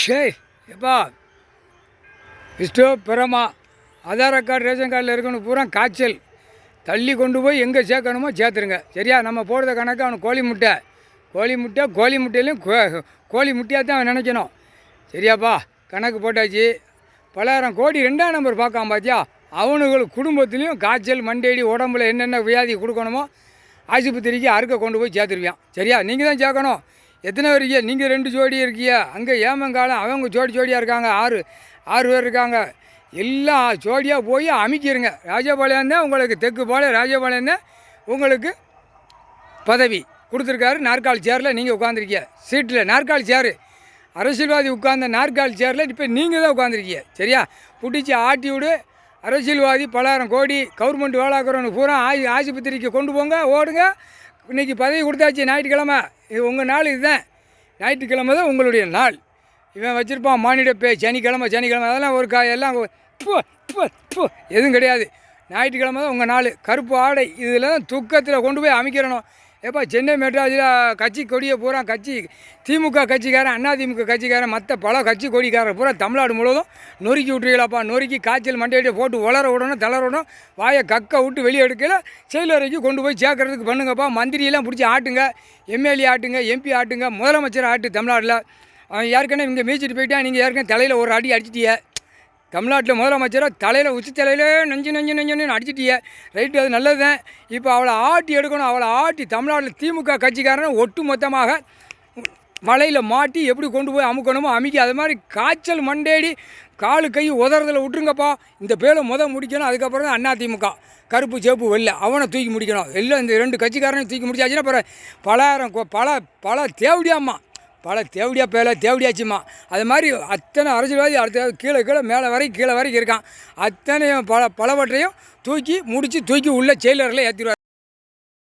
சரி எப்பா விஸ்டோ பிரமா ஆதார் கார்டு ரேஷன் கார்டில் இருக்கணும் பூரா காய்ச்சல் தள்ளி கொண்டு போய் எங்கே சேர்க்கணுமோ சேர்த்துருங்க சரியா. நம்ம போடுற கணக்கு அவனுக்கு கோழி முட்டையிலையும் கோழி முட்டையாக தான் அவன் நினைக்கணும் சரியாப்பா. கணக்கு போட்டாச்சு. 10,000 கோடி 2ஆம் நம்பர் பார்க்காம பார்த்தியா. அவனுங்களுக்கு குடும்பத்துலேயும் காய்ச்சல் மண்டேடி உடம்புல என்னென்ன வியாதி கொடுக்கணுமோ ஆஸ்பத்திரிக்கு அறுக்க கொண்டு போய் சேர்த்துருவியான் சரியா. நீங்கள் தான் சேர்க்கணும். எத்தனை பேர் இருக்கீங்க? நீங்கள் 2 ஜோடி இருக்கீங்க. அங்கே ஏமங்காலம் அவங்க ஜோடியாக இருக்காங்க. 6 பேர் இருக்காங்க. எல்லாம் ஜோடியாக போய் அமைக்கிருங்க. ராஜபாளையம் தான் உங்களுக்கு தெற்குபாளையம் ராஜபாளையம் தான் உங்களுக்கு பதவி கொடுத்துருக்காரு. நாற்காலி சேரில் நீங்கள் உட்காந்துருக்கீங்க. சீட்டில் நாற்காலி சேரு அரசியல்வாதி உட்கார்ந்த நாற்காலி சேரில் இப்போ நீங்கள் தான் உட்காந்துருக்கீங்க சரியா. பிடிச்சி ஆட்டி விடு. அரசியல்வாதி 10,000 கோடி கவர்மெண்ட் வேளாக்குறவனு பூரா ஆஸ்பத்திரிக்கு கொண்டு போங்க ஓடுங்க. இன்றைக்கி பதவி கொடுத்தாச்சு. ஞாயிற்றுக்கிழமை இது உங்கள் நாள். இதுதான் ஞாயிற்றுக்கிழமை தான் உங்களுடைய நாள். இவன் வச்சுருப்பான் மானிட சனிக்கிழமை அதெல்லாம் ஒரு எல்லாம் எதுவும் கிடையாது. ஞாயிற்றுக்கிழமை தான் உங்கள் நாள். கருப்பு ஆடை இதில் தான் துக்கத்தில் கொண்டு போய் அமைக்கிறணும். ஏப்பா சென்னை மெட்ராஸில் கட்சி கொடியை பூரா திமுக கட்சிக்காரன் அதிமுக கட்சிக்காரன் மற்ற பல கட்சி கொடிக்காரன் பூரா தமிழ்நாடு முழுவதும் நொறுக்கி விட்டுருக்கலாப்பா. நொறுக்கி காய்ச்சல் மண்டையிட்ட போட்டு வளர விடணும் தளர விடணும். வாயை கக்க விட்டு வெளியே எடுக்கல செயலறைக்கு கொண்டு போய் சேர்க்கறதுக்கு பண்ணுங்கப்பா. மந்திரியெல்லாம் பிடிச்சி ஆட்டுங்க. எம்எல்ஏ ஆட்டுங்க. எம்பி ஆட்டுங்க. முதலமைச்சர் ஆட்டு. தமிழ்நாட்டில் அவன் ஏற்கனவே இங்கே மீச்சிட்டு போயிட்டா. நீங்கள் ஏற்கனவே தலையில் ஒரு அடி அடிச்சிட்டிய. தமிழ்நாட்டில் முதலமைச்சராக தலையில் உச்சி தலையில் நெஞ்சு அடிச்சிட்டிய. ரைட்டு, அது நல்லது தான். இப்போ அவளை ஆட்டி எடுக்கணும். அவளை ஆட்டி தமிழ்நாட்டில் திமுக கட்சிக்காரனை ஒட்டு மொத்தமாக மலையில் மாட்டி எப்படி கொண்டு போய் அமுக்கணுமோ அமுக்கி அது மாதிரி காய்ச்சல் மண்டேடி காலு கை உதறதில் விட்டுருங்கப்பா. இந்த பேரை முடிக்கணும். அதுக்கப்புறம் தான் அதிமுக கருப்பு சேப்பு வெள்ளை அவனை தூக்கி முடிக்கணும். எல்லாம் இந்த 2 கட்சிக்காரனையும் தூக்கி முடிச்சாச்சுன்னா அப்புறம் பல தேவடியாம்மா தேவடியாச்சுமா. அது மாதிரி அத்தனை அரசியல்வாதி அடுத்த கீழே மேலே வரைக்கும் கீழே வரைக்கும் இருக்கான். அத்தனையும் பலவற்றையும் தூக்கி முடித்து தூக்கி உள்ள செயலரில் ஏற்றிடுவார்.